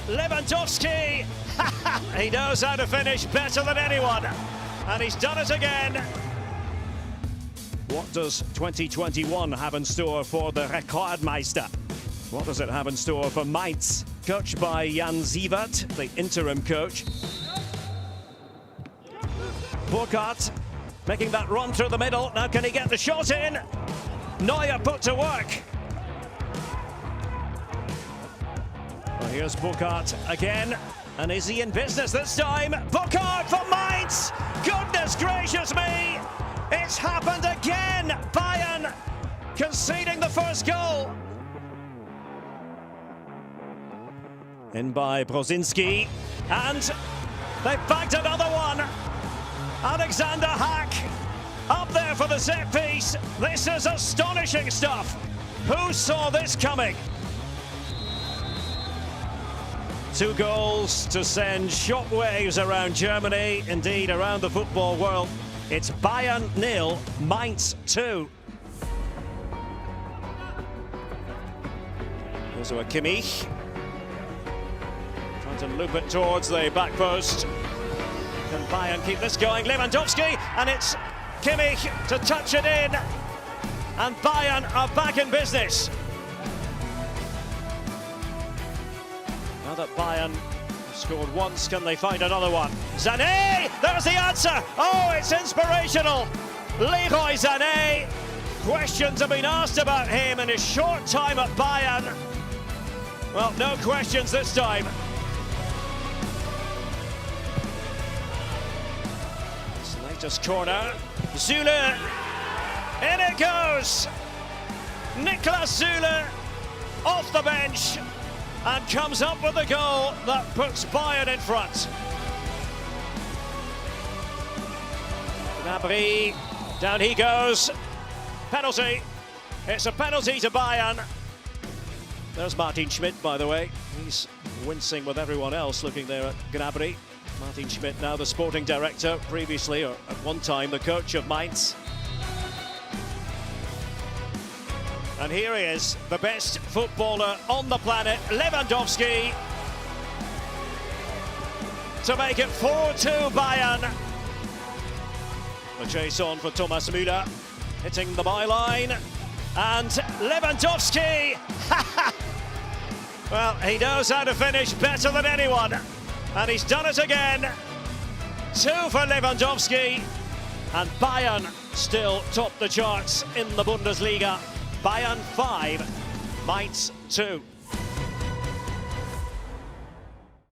Lewandowski! He knows how to finish better than anyone, and he's done it again. What does 2021 have in store for the Rekordmeister? What does it have in store for Mainz? Coached by Jan Sievert, the interim coach. Burkhardt making that run through the middle. Now can he get the shot in? Neuer put to work. Well, here's Burkhardt again. And is he in business this time? Burkhardt for Mainz! Goodness gracious me! It's happened again! Bayern conceding the first goal. In by Brozinski. And they've bagged another one. Alexander Hack up there for the set piece. This is astonishing stuff. Who saw this coming? 2 goals to send shockwaves around Germany, indeed around the football world. It's Bayern 0, Mainz 2. Here's Kimmich. Trying to loop it towards the back post. Can Bayern keep this going? Lewandowski, and it's Kimmich to touch it in. And Bayern are back in business. Now that Bayern scored once, can they find another one? Sané! There's the answer! Oh, it's inspirational! Leroy Sané! Questions have been asked about him in his short time at Bayern. Well, no questions this time. It's the latest corner. Zule! In it goes! Niklas Zule off the bench and comes up with a goal that puts Bayern in front. Gnabry, down he goes. Penalty. It's a penalty to Bayern. There's Martin Schmidt, by the way. He's wincing with everyone else looking there at Gnabry. Martin Schmidt, now the sporting director, previously, or at one time, the coach of Mainz. And here he is, the best footballer on the planet, Lewandowski, to make it 4-2 Bayern. The chase on for Thomas Müller, hitting the byline, and Lewandowski, well, he knows how to finish better than anyone, and he's done it again. 2 for Lewandowski, and Bayern still top the charts in the Bundesliga. Bayern 5, Mainz 2.